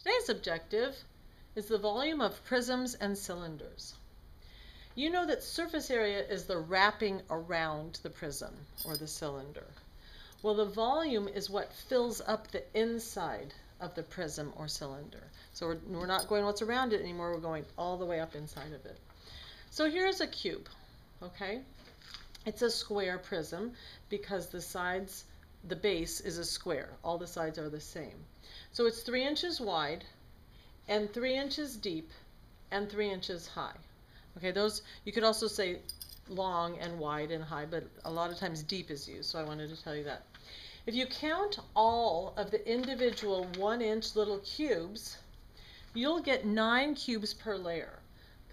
Today's objective is the volume of prisms and cylinders. You know that surface area is the wrapping around the prism or the cylinder. Well, the volume is what fills up the inside of the prism or cylinder. So we're not going what's around it anymore, we're going all the way up inside of it. So here's a cube, okay? It's a square prism because the base is a square. All the sides are the same. So it's 3 inches wide and 3 inches deep and 3 inches high. Okay, those, you could also say long and wide and high, but a lot of times deep is used, so I wanted to tell you that. If you count all of the individual 1-inch little cubes, you'll get 9 cubes per layer.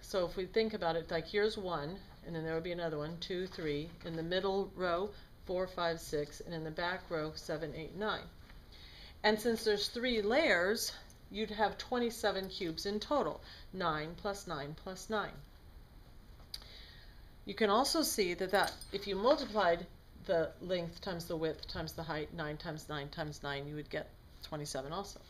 So if we think about it, like here's 1, and then there would be another 1, 2, 3, in the middle row 4, 5, 6, and in the back row 7, 8, 9. And since there's 3 layers, you'd have 27 cubes in total. 9 plus 9 plus 9. You can also see that if you multiplied the length times the width times the height, 9 times 9 times 9, you would get 27 also.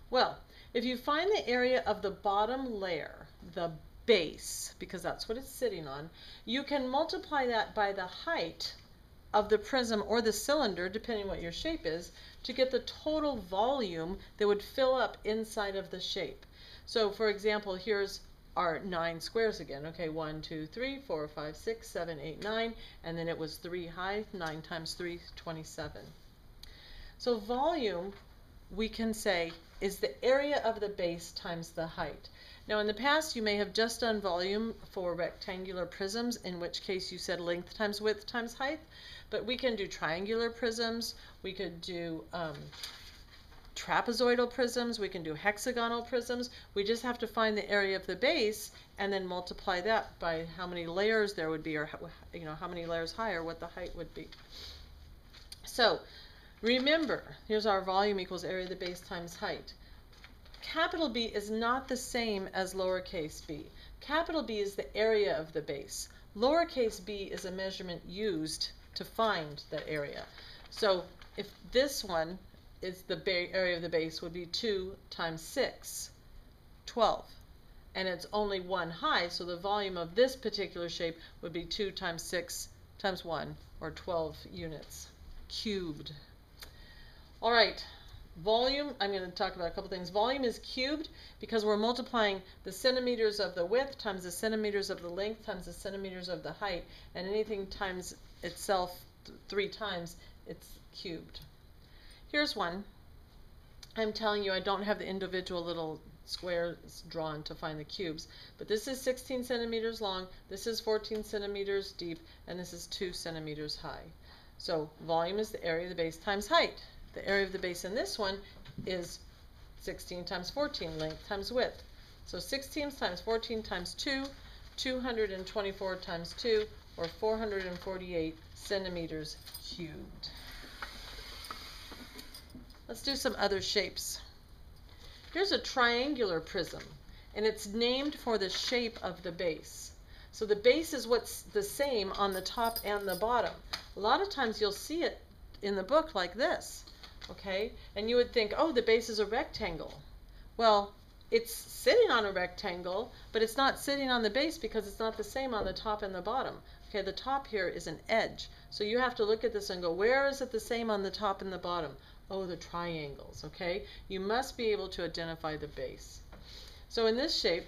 Well, if you find the area of the bottom layer, the base, because that's what it's sitting on, you can multiply that by the height of the prism or the cylinder, depending what your shape is, to get the total volume that would fill up inside of the shape. So for example, here's our 9 squares again. Okay, 1, 2, 3, 4, 5, 6, 7, 8, 9, and then it was 3 high, 9 times 3, 27. So volume, we can say, is the area of the base times the height. Now in the past you may have just done volume for rectangular prisms, in which case you said length times width times height, but we can do triangular prisms, we could do trapezoidal prisms, we can do hexagonal prisms. We just have to find the area of the base and then multiply that by how many layers there would be, or how many layers high, or what the height would be. So remember, here's our volume equals area of the base times height. Capital B is not the same as lowercase b. Capital B is the area of the base. Lowercase b is a measurement used to find that area. So if this one is the area of the base, would be 2 times 6, 12. And it's only 1 high, so the volume of this particular shape would be 2 times 6 times 1, or 12 units cubed. All right, volume, I'm going to talk about a couple things. Volume is cubed because we're multiplying the centimeters of the width times the centimeters of the length times the centimeters of the height, and anything times itself 3 times, it's cubed. Here's one. I'm telling you, I don't have the individual little squares drawn to find the cubes, but this is 16 centimeters long, this is 14 centimeters deep, and this is 2 centimeters high. So volume is the area of the base times height. The area of the base in this one is 16 times 14, length times width. So 16 times 14 times 2, 224 times 2, or 448 centimeters cubed. Let's do some other shapes. Here's a triangular prism, and it's named for the shape of the base. So the base is what's the same on the top and the bottom. A lot of times you'll see it in the book like this, okay? And you would think, oh, the base is a rectangle. Well, it's sitting on a rectangle, but it's not sitting on the base because it's not the same on the top and the bottom. Okay, the top here is an edge. So you have to look at this and go, where is it the same on the top and the bottom? Oh, the triangles, okay? You must be able to identify the base. So in this shape,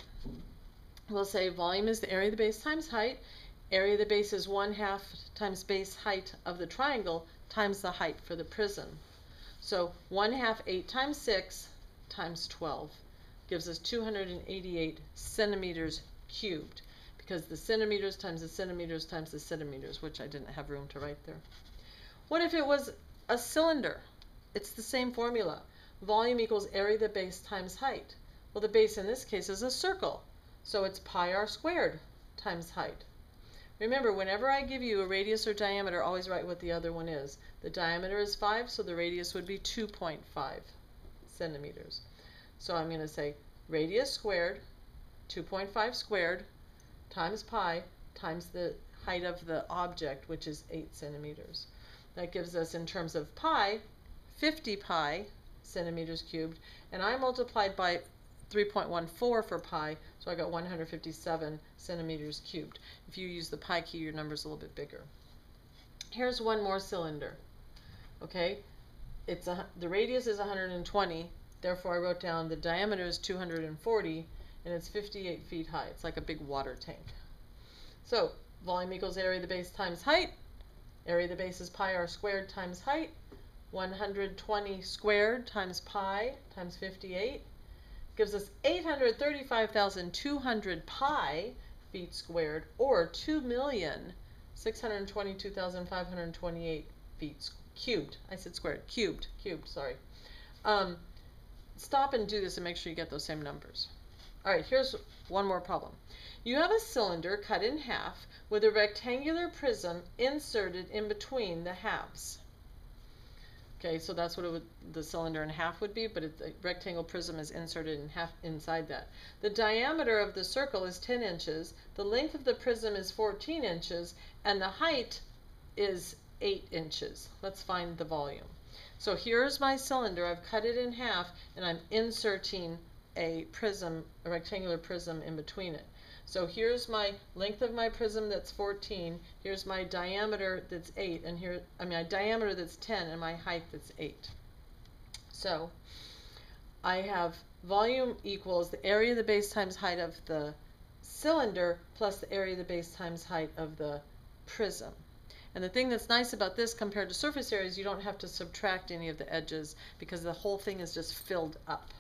we'll say volume is the area of the base times height. Area of the base is 1/2 times base height of the triangle times the height for the prism. So 1/2, 8 times 6 times 12 gives us 288 centimeters cubed, because the centimeters times the centimeters times the centimeters, which I didn't have room to write there. What if it was a cylinder? It's the same formula. Volume equals area of the base times height. Well, the base in this case is a circle, so it's pi r squared times height. Remember, whenever I give you a radius or diameter, always write what the other one is. The diameter is 5, so the radius would be 2.5 centimeters. So I'm going to say radius squared, 2.5 squared, times pi, times the height of the object, which is 8 centimeters. That gives us, in terms of pi, 50 pi centimeters cubed, and I multiplied by 3.14 for pi, so I got 157 centimeters cubed. If you use the pi key, your number's a little bit bigger. Here's one more cylinder. Okay, the radius is 120, therefore I wrote down the diameter is 240, and it's 58 feet high. It's like a big water tank. So volume equals area of the base times height. Area of the base is pi r squared times height. 120 squared times pi times 58 gives us 835,200 pi feet squared, or 2,622,528 feet cubed. I said squared. Cubed, sorry. Stop and do this and make sure you get those same numbers. All right, here's one more problem. You have a cylinder cut in half with a rectangular prism inserted in between the halves. Okay, so that's what the cylinder in half would be, but the rectangle prism is inserted in half inside that. The diameter of the circle is 10 inches, the length of the prism is 14 inches, and the height is 8 inches. Let's find the volume. So here's my cylinder. I've cut it in half, and I'm inserting a rectangular prism in between it. So here's my length of my prism that's 14, here's my diameter that's 8, and my diameter that's 10, and my height that's 8. So I have volume equals the area of the base times height of the cylinder plus the area of the base times height of the prism. And the thing that's nice about this compared to surface area is you don't have to subtract any of the edges because the whole thing is just filled up.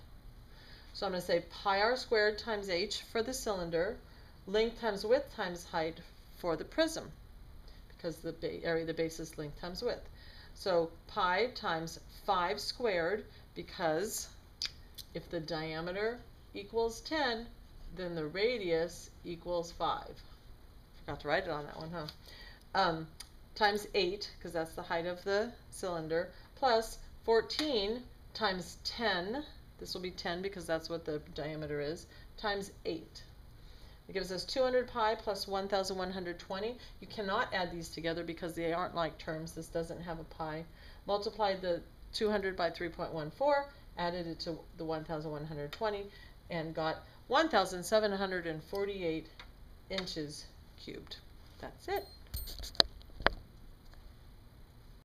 So I'm going to say pi r squared times h for the cylinder, length times width times height for the prism, because the area of the base is length times width. So pi times 5 squared, because if the diameter equals 10, then the radius equals 5. Forgot to write it on that one, huh? Times 8, because that's the height of the cylinder, plus 14 times 10, this will be 10 because that's what the diameter is, times 8. It gives us 200 pi plus 1,120. You cannot add these together because they aren't like terms. This doesn't have a pi. Multiplied the 200 by 3.14, added it to the 1,120, and got 1,748 inches cubed. That's it.